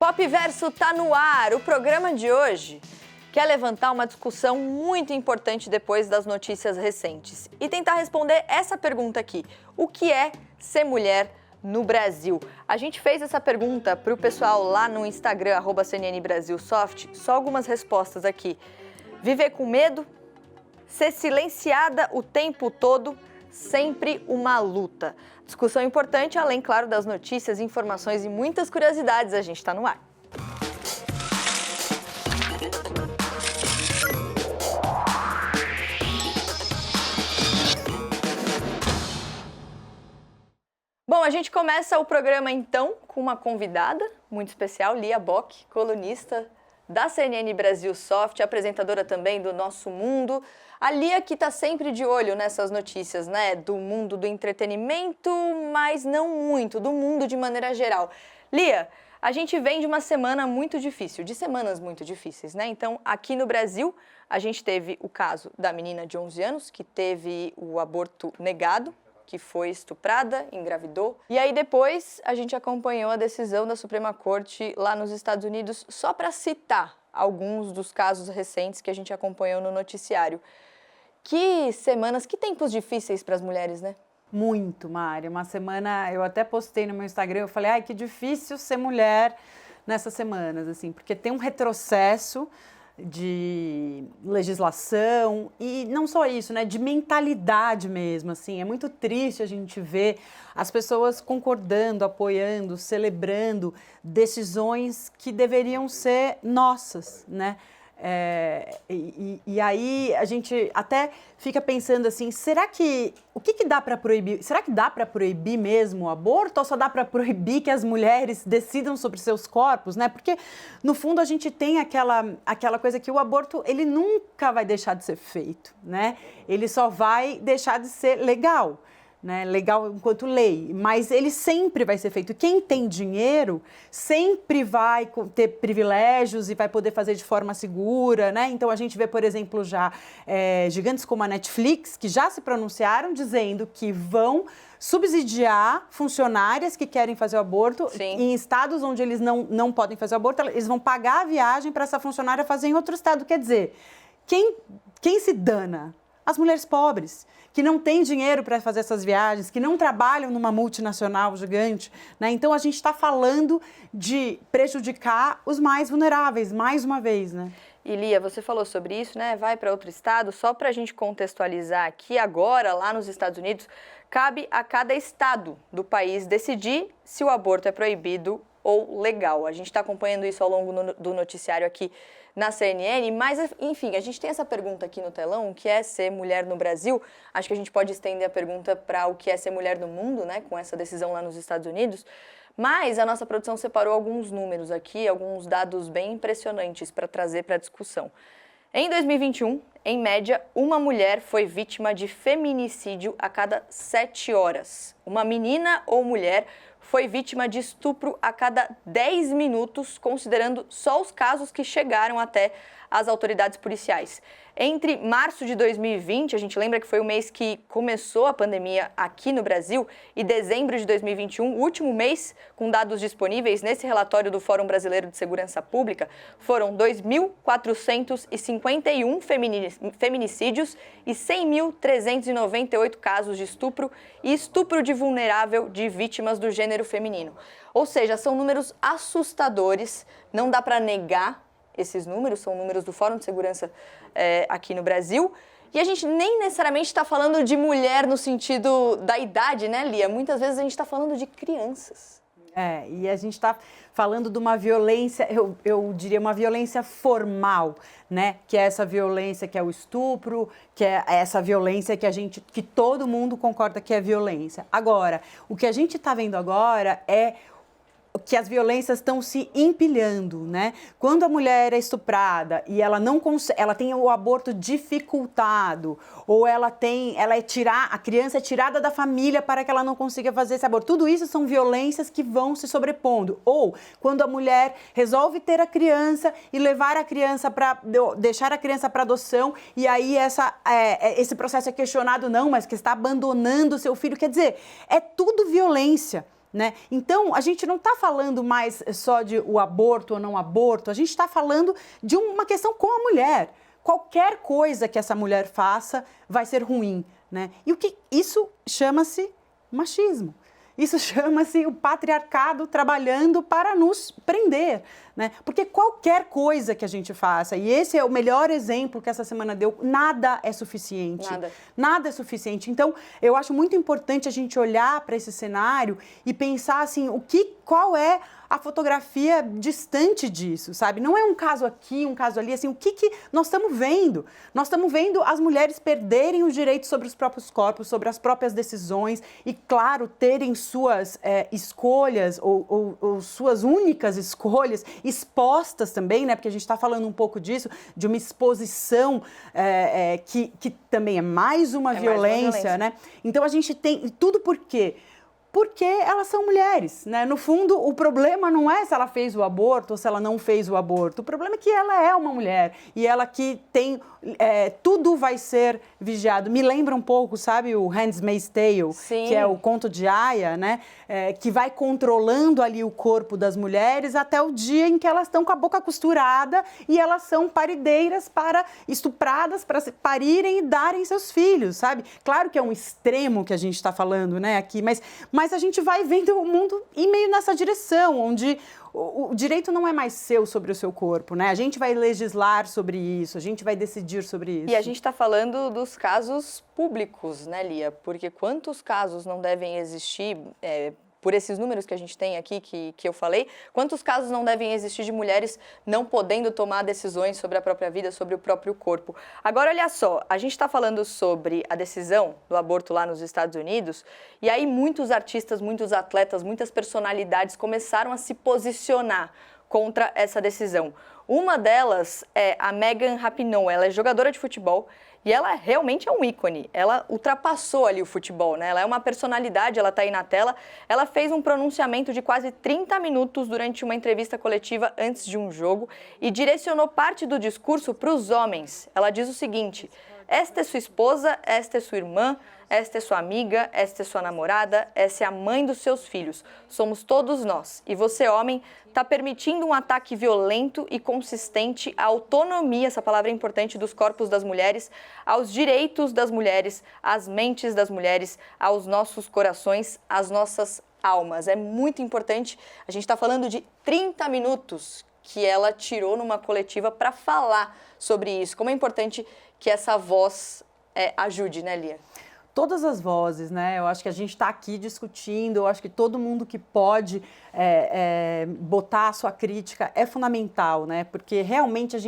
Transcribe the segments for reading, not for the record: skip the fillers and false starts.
Pop Verso tá no ar. O programa de hoje quer levantar uma discussão muito importante depois das notícias recentes e tentar responder essa pergunta aqui: o que é ser mulher no Brasil? A gente fez essa pergunta para o pessoal lá no Instagram, @CNNBrasilSoft, só algumas respostas aqui. Viver com medo? Ser silenciada o tempo todo? Sempre uma luta. Discussão importante, além, claro, das notícias, informações e muitas curiosidades. A gente está no ar. Bom, a gente começa o programa, então, com uma convidada muito especial, Lia Bock, colunista da CNN Brasil Soft, apresentadora também do Nosso Mundo. A Lia que está sempre de olho nessas notícias, né, do mundo do entretenimento, mas não muito, do mundo de maneira geral. Lia, a gente vem de uma semana muito difícil, de semanas muito difíceis, né? Então, aqui no Brasil, a gente teve o caso da menina de 11 anos, que teve o aborto negado, que foi estuprada, engravidou. E aí depois a gente acompanhou a decisão da Suprema Corte lá nos Estados Unidos, só para citar alguns dos casos recentes que a gente acompanhou no noticiário. Que semanas, que tempos difíceis para as mulheres, né? Muito, Mari. Uma semana, eu até postei no meu Instagram, eu falei, que difícil ser mulher nessas semanas, assim, porque tem um retrocesso de legislação e não só isso, né, de mentalidade mesmo, assim, é muito triste a gente ver as pessoas concordando, apoiando, celebrando decisões que deveriam ser nossas, né? E aí a gente até fica pensando assim, o que dá para proibir? Será que dá para proibir mesmo o aborto ou só dá para proibir que as mulheres decidam sobre seus corpos, né? Porque no fundo a gente tem aquela coisa que o aborto ele nunca vai deixar de ser feito, né? Ele só vai deixar de ser legal. Né, legal enquanto lei, mas ele sempre vai ser feito. Quem tem dinheiro sempre vai ter privilégios e vai poder fazer de forma segura, né? Então a gente vê, por exemplo, já gigantes como a Netflix, que já se pronunciaram dizendo que vão subsidiar funcionárias que querem fazer o aborto. Sim. Em estados onde eles não podem fazer o aborto, eles vão pagar a viagem para essa funcionária fazer em outro estado. Quer dizer, quem se dana? As mulheres pobres, que não têm dinheiro para fazer essas viagens, que não trabalham numa multinacional gigante, né? Então, a gente está falando de prejudicar os mais vulneráveis, mais uma vez, né? E, Lia, você falou sobre isso, né? Vai para outro estado. Só para a gente contextualizar aqui, agora, lá nos Estados Unidos, cabe a cada estado do país decidir se o aborto é proibido ou legal. A gente está acompanhando isso ao longo do noticiário aqui na CNN, mas, enfim, a gente tem essa pergunta aqui no telão, o que é ser mulher no Brasil? Acho que a gente pode estender a pergunta para o que é ser mulher no mundo, né, com essa decisão lá nos Estados Unidos. Mas a nossa produção separou alguns números aqui, alguns dados bem impressionantes para trazer para a discussão. Em 2021, em média, uma mulher foi vítima de feminicídio a cada 7 horas. Uma menina ou mulher foi vítima de estupro a cada 10 minutos, considerando só os casos que chegaram até as autoridades policiais. Entre março de 2020, a gente lembra que foi o mês que começou a pandemia aqui no Brasil, e dezembro de 2021, o último mês, com dados disponíveis nesse relatório do Fórum Brasileiro de Segurança Pública, foram 2.451 feminicídios e 100.398 casos de estupro e estupro de vulnerável de vítimas do gênero feminino. Ou seja, são números assustadores, não dá para negar esses números, são números do Fórum de Segurança aqui no Brasil. E a gente nem necessariamente está falando de mulher no sentido da idade, né, Lia? Muitas vezes a gente está falando de crianças. E a gente está falando de uma violência, eu diria uma violência formal, né? Que é essa violência que é o estupro, que é essa violência que todo mundo concorda que é violência. Agora, o que a gente está vendo agora é que as violências estão se empilhando, né? Quando a mulher é estuprada e ela tem o aborto dificultado, ou a criança é tirada da família para que ela não consiga fazer esse aborto. Tudo isso são violências que vão se sobrepondo. Ou quando a mulher resolve ter a criança e deixar a criança para adoção, e aí esse processo é questionado, não, mas que está abandonando o seu filho. Quer dizer, é tudo violência. né? Então, a gente não está falando mais só de o aborto ou não aborto, a gente está falando de uma questão com a mulher. Qualquer coisa que essa mulher faça vai ser ruim, né? E o que isso chama-se machismo. Isso chama-se o patriarcado trabalhando para nos prender, né? Porque qualquer coisa que a gente faça, e esse é o melhor exemplo que essa semana deu, nada é suficiente. Nada é suficiente. Então, eu acho muito importante a gente olhar para esse cenário e pensar assim, qual é a fotografia distante disso, sabe? Não é um caso aqui, um caso ali, assim, o que nós estamos vendo? Nós estamos vendo as mulheres perderem os direitos sobre os próprios corpos, sobre as próprias decisões e, claro, terem suas escolhas ou suas únicas escolhas expostas também, né? Porque a gente está falando um pouco disso, de uma exposição que também é mais uma violência, né? Então, a gente tem... Tudo por quê? Porque elas são mulheres, né? No fundo, o problema não é se ela fez o aborto ou se ela não fez o aborto. O problema é que ela é uma mulher e ela que tem... tudo vai ser vigiado. Me lembra um pouco, sabe, o Handmaid's Tale, Sim. Que é o conto de Aya, né? Que vai controlando ali o corpo das mulheres até o dia em que elas estão com a boca costurada e elas são parideiras estupradas para parirem e darem seus filhos, sabe? Claro que é um extremo que a gente está falando, né, aqui, mas a gente vai vendo o mundo ir meio nessa direção, onde o direito não é mais seu sobre o seu corpo, né? A gente vai legislar sobre isso, a gente vai decidir sobre isso. E a gente está falando dos casos públicos, né, Lia? Porque quantos casos não devem existir, por esses números que a gente tem aqui, que eu falei, quantos casos não devem existir de mulheres não podendo tomar decisões sobre a própria vida, sobre o próprio corpo? Agora, olha só, a gente está falando sobre a decisão do aborto lá nos Estados Unidos, e aí muitos artistas, muitos atletas, muitas personalidades começaram a se posicionar contra essa decisão. Uma delas é a Megan Rapinoe, ela é jogadora de futebol e ela realmente é um ícone, ela ultrapassou ali o futebol, né? Ela é uma personalidade, ela está aí na tela, ela fez um pronunciamento de quase 30 minutos durante uma entrevista coletiva antes de um jogo e direcionou parte do discurso para os homens. Ela diz o seguinte: esta é sua esposa, esta é sua irmã, esta é sua amiga, esta é sua namorada, essa é a mãe dos seus filhos. Somos todos nós. E você, homem, está permitindo um ataque violento e consistente à autonomia, essa palavra é importante, dos corpos das mulheres, aos direitos das mulheres, às mentes das mulheres, aos nossos corações, às nossas almas. É muito importante. A gente está falando de 30 minutos que ela tirou numa coletiva para falar sobre isso. Como é importante que essa voz ajude, né, Lia? Todas as vozes, né? Eu acho que a gente está aqui discutindo, eu acho que todo mundo que pode botar a sua crítica é fundamental, né? Porque realmente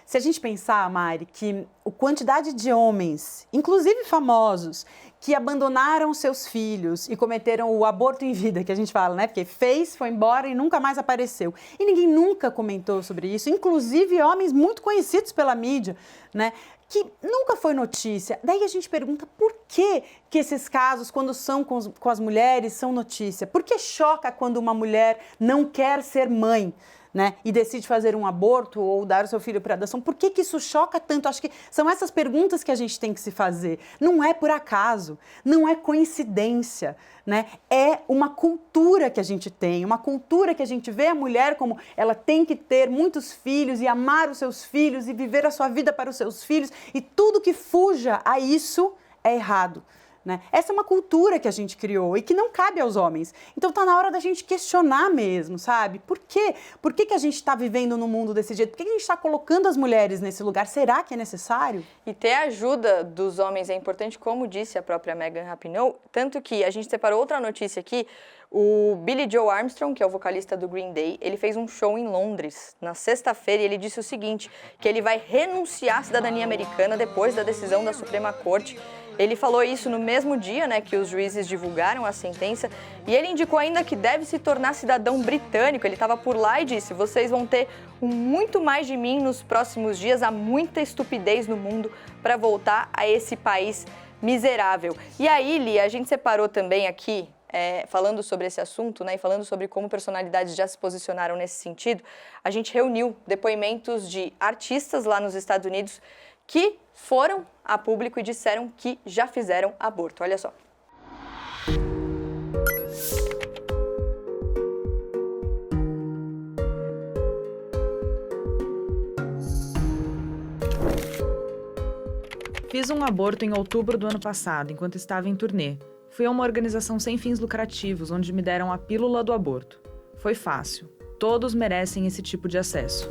se a gente pensar, Mari, que a quantidade de homens, inclusive famosos, que abandonaram seus filhos e cometeram o aborto em vida, que a gente fala, né? Porque foi embora e nunca mais apareceu. E ninguém nunca comentou sobre isso, inclusive homens muito conhecidos pela mídia, né? Que nunca foi notícia. Daí a gente pergunta por que esses casos, quando são com as mulheres, são notícia? Por que choca quando uma mulher não quer ser mãe, né, e decide fazer um aborto ou dar o seu filho para adoção? Por que isso choca tanto? Acho que são essas perguntas que a gente tem que se fazer. Não é por acaso, não é coincidência, né? É uma cultura que a gente tem, uma cultura que a gente vê a mulher como ela tem que ter muitos filhos e amar os seus filhos e viver a sua vida para os seus filhos, e tudo que fuja a isso é errado. Né? Essa é uma cultura que a gente criou e que não cabe aos homens. Então está na hora da gente questionar mesmo, sabe? Por quê? Por que a gente está vivendo num mundo desse jeito? Por que a gente está colocando as mulheres nesse lugar? Será que é necessário? E ter a ajuda dos homens é importante, como disse a própria Megan Rapinoe, tanto que a gente separou outra notícia aqui. O Billy Joe Armstrong, que é o vocalista do Green Day, ele fez um show em Londres na sexta-feira e ele disse o seguinte, que ele vai renunciar à cidadania americana depois da decisão da Suprema Corte. Ele falou isso no mesmo dia, né, que os juízes divulgaram a sentença, e ele indicou ainda que deve se tornar cidadão britânico. Ele estava por lá e disse: vocês vão ter muito mais de mim nos próximos dias, há muita estupidez no mundo para voltar a esse país miserável. E aí, Lia, a gente separou também aqui, falando sobre esse assunto, né, e falando sobre como personalidades já se posicionaram nesse sentido, a gente reuniu depoimentos de artistas lá nos Estados Unidos que foram a público e disseram que já fizeram aborto. Olha só. Fiz um aborto em outubro do ano passado, enquanto estava em turnê. Fui a uma organização sem fins lucrativos, onde me deram a pílula do aborto. Foi fácil. Todos merecem esse tipo de acesso.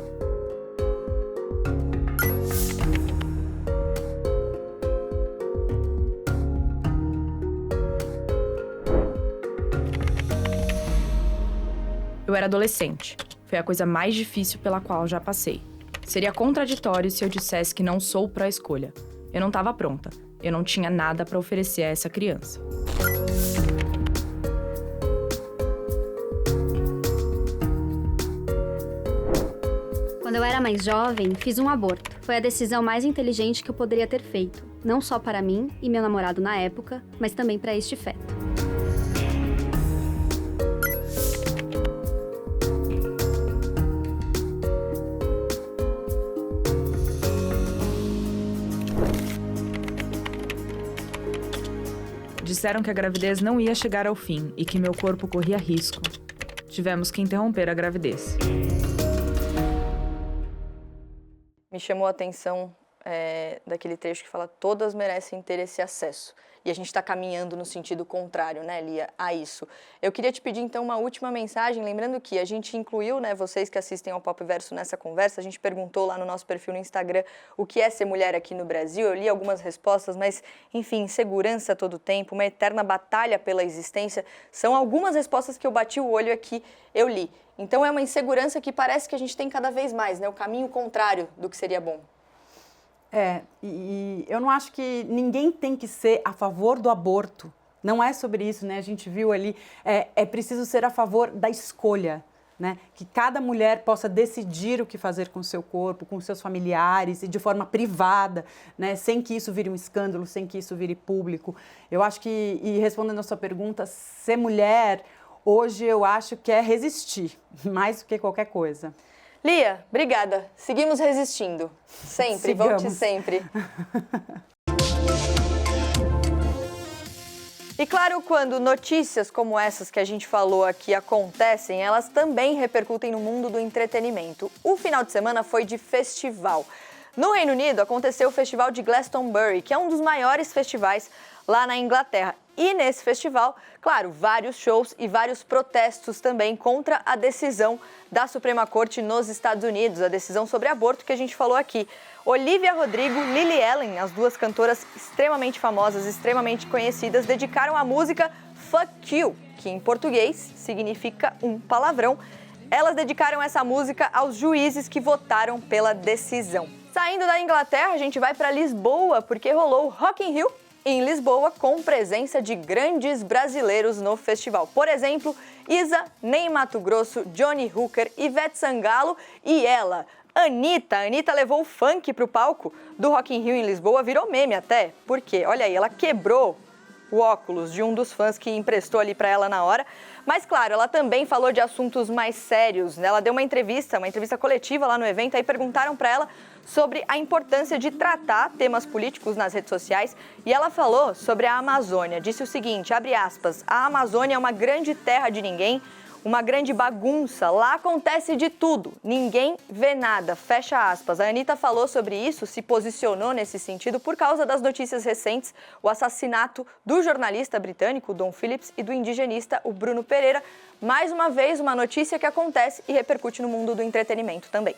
Eu era adolescente. Foi a coisa mais difícil pela qual já passei. Seria contraditório se eu dissesse que não sou pró-escolha. Eu não estava pronta. Eu não tinha nada para oferecer a essa criança. Quando eu era mais jovem, fiz um aborto. Foi a decisão mais inteligente que eu poderia ter feito. Não só para mim e meu namorado na época, mas também para este feto. Disseram que a gravidez não ia chegar ao fim e que meu corpo corria risco. Tivemos que interromper a gravidez. Me chamou a atenção daquele trecho que fala todas merecem ter esse acesso. E a gente está caminhando no sentido contrário, né, Lia, a isso. Eu queria te pedir, então, uma última mensagem, lembrando que a gente incluiu, né, vocês que assistem ao Pop Verso nessa conversa, a gente perguntou lá no nosso perfil no Instagram o que é ser mulher aqui no Brasil, eu li algumas respostas, mas, enfim, insegurança a todo tempo, uma eterna batalha pela existência, são algumas respostas que eu bati o olho aqui, eu li. Então é uma insegurança que parece que a gente tem cada vez mais, né, o caminho contrário do que seria bom. E eu não acho que ninguém tem que ser a favor do aborto. Não é sobre isso, né? A gente viu ali, é preciso ser a favor da escolha, né? Que cada mulher possa decidir o que fazer com o seu corpo, com seus familiares e de forma privada, né? Sem que isso vire um escândalo, sem que isso vire público. Eu acho que, e respondendo a sua pergunta, ser mulher, hoje eu acho que é resistir, mais do que qualquer coisa. Lia, obrigada. Seguimos resistindo. Sempre, volte sempre. E claro, quando notícias como essas que a gente falou aqui acontecem, elas também repercutem no mundo do entretenimento. O final de semana foi de festival. No Reino Unido aconteceu o Festival de Glastonbury, que é um dos maiores festivais lá na Inglaterra. E nesse festival, claro, vários shows e vários protestos também contra a decisão da Suprema Corte nos Estados Unidos, a decisão sobre aborto que a gente falou aqui. Olivia Rodrigo, Lily Allen, as duas cantoras extremamente famosas, extremamente conhecidas, dedicaram a música Fuck You, que em português significa um palavrão. Elas dedicaram essa música aos juízes que votaram pela decisão. Saindo da Inglaterra, a gente vai para Lisboa, porque rolou o Rock in Rio em Lisboa, com presença de grandes brasileiros no festival. Por exemplo, Isa, Ney Matogrosso, Johnny Hooker, Ivete Sangalo e ela, Anitta. A Anitta levou o funk para o palco do Rock in Rio em Lisboa, virou meme até. Por quê? Olha aí, ela quebrou o óculos de um dos fãs que emprestou ali para ela na hora. Mas, claro, ela também falou de assuntos mais sérios. Ela deu uma entrevista coletiva lá no evento, aí perguntaram para ela sobre a importância de tratar temas políticos nas redes sociais. E ela falou sobre a Amazônia. Disse o seguinte, abre aspas, a Amazônia é uma grande terra de ninguém, uma grande bagunça, lá acontece de tudo, ninguém vê nada, fecha aspas. A Anitta falou sobre isso, se posicionou nesse sentido por causa das notícias recentes, o assassinato do jornalista britânico, Dom Phillips, e do indigenista, o Bruno Pereira. Mais uma vez, uma notícia que acontece e repercute no mundo do entretenimento também.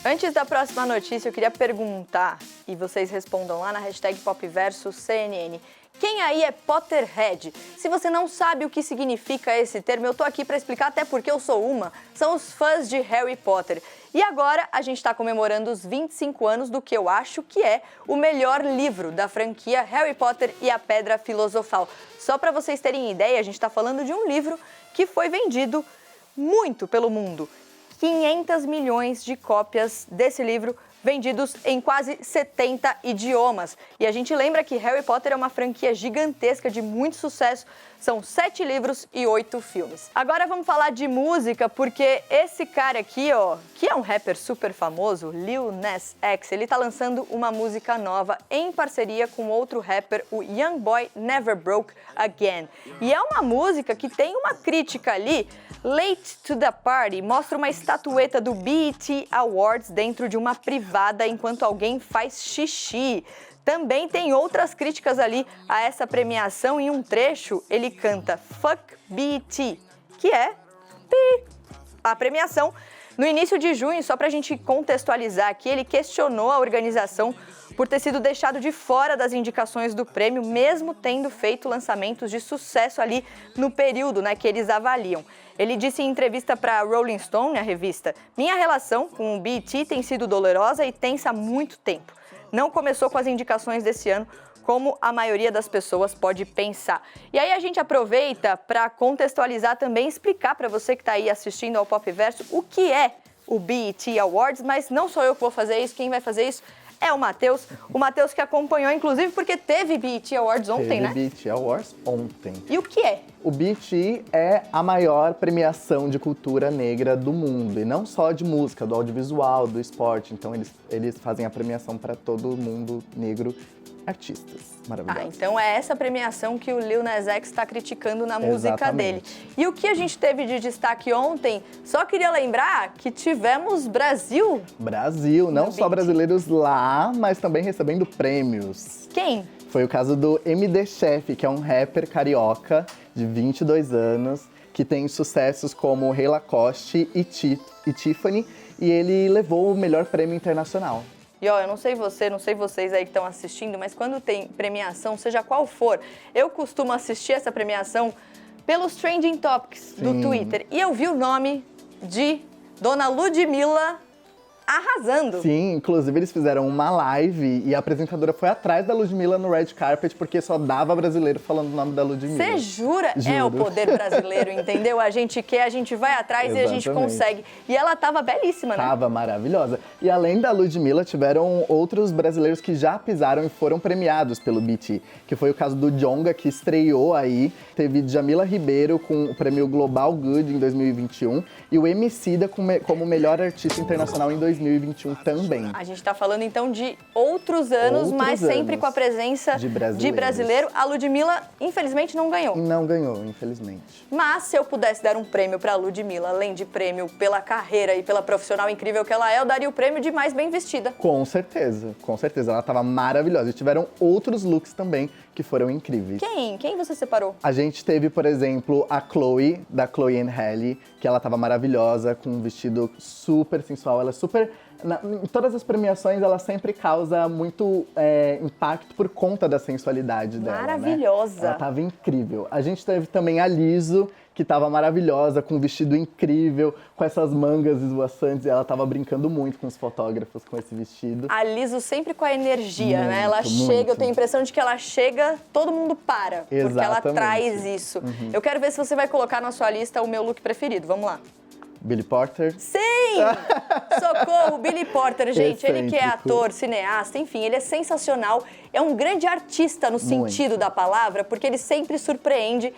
Antes da próxima notícia, eu queria perguntar, e vocês respondam lá na hashtag PopVersoCNN, quem aí é Potterhead? Se você não sabe o que significa esse termo, eu tô aqui para explicar, até porque eu sou uma. São os fãs de Harry Potter. E agora a gente está comemorando os 25 anos do que eu acho que é o melhor livro da franquia Harry Potter e a Pedra Filosofal. Só para vocês terem ideia, a gente está falando de um livro que foi vendido muito pelo mundo. 500 milhões de cópias desse livro vendidos em quase 70 idiomas. E a gente lembra que Harry Potter é uma franquia gigantesca de muito sucesso. São 7 livros e 8 filmes. Agora vamos falar de música, porque esse cara aqui, ó, que é um rapper super famoso, Lil Nas X, ele tá lançando uma música nova em parceria com outro rapper, o Young Boy Never Broke Again. E é uma música que tem uma crítica ali Late to the Party mostra uma estatueta do BET Awards dentro de uma privada enquanto alguém faz xixi. Também tem outras críticas ali a essa premiação. Em um trecho, ele canta Fuck BET, que é a premiação. No início de junho, só pra gente contextualizar aqui, ele questionou a organização por ter sido deixado de fora das indicações do prêmio, mesmo tendo feito lançamentos de sucesso ali no período, né, que eles avaliam. Ele disse em entrevista para Rolling Stone, a revista, minha relação com o BET tem sido dolorosa e tensa há muito tempo. Não começou com as indicações desse ano, como a maioria das pessoas pode pensar. E aí a gente aproveita para contextualizar também, explicar para você que está aí assistindo ao Popverso o que é o BET Awards, mas não sou eu que vou fazer isso, quem vai fazer isso é o Matheus. O Matheus que acompanhou, inclusive, porque teve BET Awards ontem, né? Teve BET Awards ontem. E o que é? O BET é a maior premiação de cultura negra do mundo. E não só de música, do audiovisual, do esporte. Então, eles fazem a premiação para todo mundo negro, artistas maravilhosos. Então é essa premiação que o Lil Nas X está criticando na música Exatamente. dele. E o que a gente teve de destaque ontem, só queria lembrar que tivemos Brasil. Brasil, não só brasileiros lá, mas também recebendo prêmios. Quem? Foi o caso do MD Chef, que é um rapper carioca de 22 anos, que tem sucessos como Rei Lacoste e Tiffany, e ele levou o melhor prêmio internacional. E ó, eu não sei você, não sei vocês aí que estão assistindo, mas quando tem premiação, seja qual for, eu costumo assistir essa premiação pelos Trending Topics do Twitter. E eu vi o nome de Dona Ludmilla arrasando. Sim, inclusive eles fizeram uma live e a apresentadora foi atrás da Ludmilla no red carpet porque só dava brasileiro falando o nome da Ludmilla. Você jura? Juro. É o poder brasileiro, entendeu? A gente quer, a gente vai atrás e a gente consegue. E ela tava belíssima, né? Tava maravilhosa. E além da Ludmilla, tiveram outros brasileiros que já pisaram e foram premiados pelo BET, que foi o caso do Djonga, que estreou aí. Teve Djamila Ribeiro com o prêmio Global Good em 2021 e o Emicida como melhor artista internacional em 2021 também. A gente tá falando então de outros anos, mas sempre com a presença de brasileiro. A Ludmilla, infelizmente, não ganhou. Não ganhou, infelizmente. Mas se eu pudesse dar um prêmio pra Ludmilla, além de prêmio pela carreira e pela profissional incrível que ela é, eu daria o prêmio de mais bem vestida. Com certeza, com certeza. Ela tava maravilhosa. E tiveram outros looks também que foram incríveis. Quem você separou? A gente teve, por exemplo, a Chloe, da Chloe and Halle, que ela tava maravilhosa, com um vestido super sensual. Ela é super... Em todas as premiações, ela sempre causa muito impacto por conta da sensualidade dela, Maravilhosa! Né? Ela tava incrível. A gente teve também a Lizzo, que tava maravilhosa, com um vestido incrível, com essas mangas esvoaçantes. E ela tava brincando muito com os fotógrafos com esse vestido. A Lizzo sempre com a energia, né? Ela Muito. chega, eu tenho a impressão de que ela chega, todo mundo para. Porque ela Exatamente. traz isso. Eu quero ver se você vai colocar na sua lista o meu look preferido. Vamos lá. Billy Porter. Sim! Socorro, Billy Porter, gente. Ele que é Excêntrico. ator, cineasta, enfim, ele é sensacional. É um grande artista no sentido da palavra, porque ele sempre surpreende.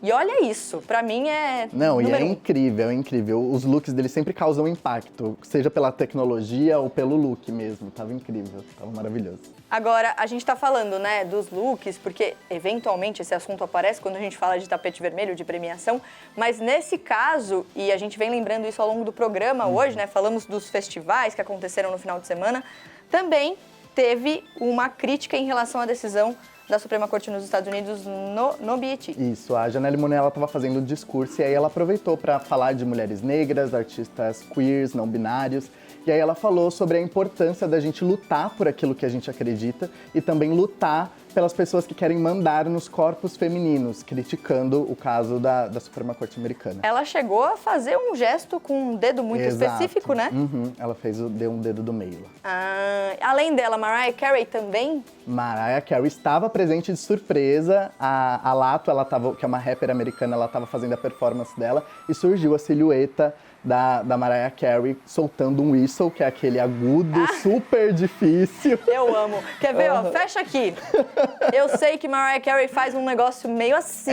E olha isso, pra mim é Não, e é número um. incrível, é incrível. Os looks dele sempre causam impacto, seja pela tecnologia ou pelo look mesmo. Tava incrível, tava maravilhoso. Agora, a gente tá falando, né, dos looks, porque eventualmente esse assunto aparece quando a gente fala de tapete vermelho, de premiação, mas nesse caso, e a gente vem lembrando isso ao longo do programa hoje, né, falamos dos festivais que aconteceram no final de semana, também teve uma crítica em relação à decisão da Suprema Corte nos Estados Unidos no BET. Isso, a Janelle Monáe, ela tava fazendo um discurso e aí ela aproveitou para falar de mulheres negras, artistas queers, não binários. E aí ela falou sobre a importância da gente lutar por aquilo que a gente acredita e também lutar pelas pessoas que querem mandar nos corpos femininos, criticando o caso da Suprema Corte Americana. Ela chegou a fazer um gesto com um dedo muito específico, né? Ela deu um dedo do meio lá. Além dela, Mariah Carey também? Mariah Carey estava presente de surpresa. A Lato, que é uma rapper americana, ela estava fazendo a performance dela e surgiu a silhueta da Mariah Carey soltando um whistle, que é aquele agudo, super difícil. Eu amo. Quer ver, ó? Fecha aqui. Eu sei que Mariah Carey faz um negócio meio assim,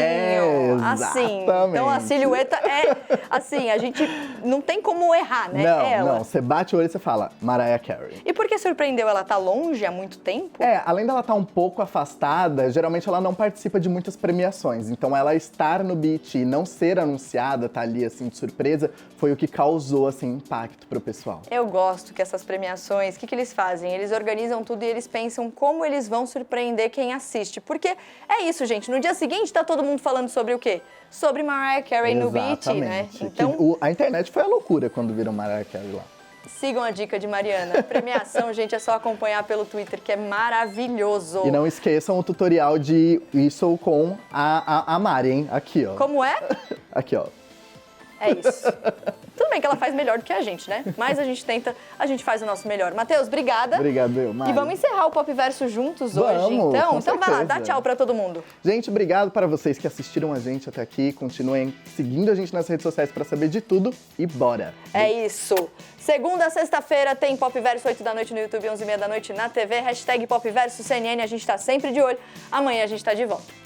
ó. Assim. Então a silhueta é assim, a gente não tem como errar, né? Não, você bate o olho e você fala, Mariah Carey. E por que surpreendeu? Ela tá longe há muito tempo? Além dela estar um pouco afastada, geralmente ela não participa de muitas premiações. Então ela estar no BET e não ser anunciada, tá ali assim de surpresa, foi o que causou assim impacto pro pessoal. Eu gosto que essas premiações, o que eles fazem? Eles organizam tudo e eles pensam como eles vão surpreender quem assiste. Porque é isso, gente. No dia seguinte tá todo mundo falando sobre o quê? Sobre Mariah Carey no BET, né? Então a internet foi a loucura quando viram Mariah Carey lá. Sigam a dica de Mariana. A premiação, gente, é só acompanhar pelo Twitter, que é maravilhoso. E não esqueçam o tutorial de Whistle com a Mari, hein? Aqui, ó. Como é? Aqui, ó. É isso. Tudo bem que ela faz melhor do que a gente, né? Mas a gente tenta, a gente faz o nosso melhor. Matheus, obrigada. Obrigado, Mari. E vamos encerrar o Pop Verso juntos hoje, Vamos, então? com Então vai lá, certeza. dá tchau pra todo mundo. Gente, obrigado para vocês que assistiram a gente até aqui. Continuem seguindo a gente nas redes sociais para saber de tudo e bora! É isso. Segunda a sexta-feira tem Pop Verso 8 da noite no YouTube, 11h30 da noite na TV. #PopVerso CNN, a gente tá sempre de olho. Amanhã a gente tá de volta.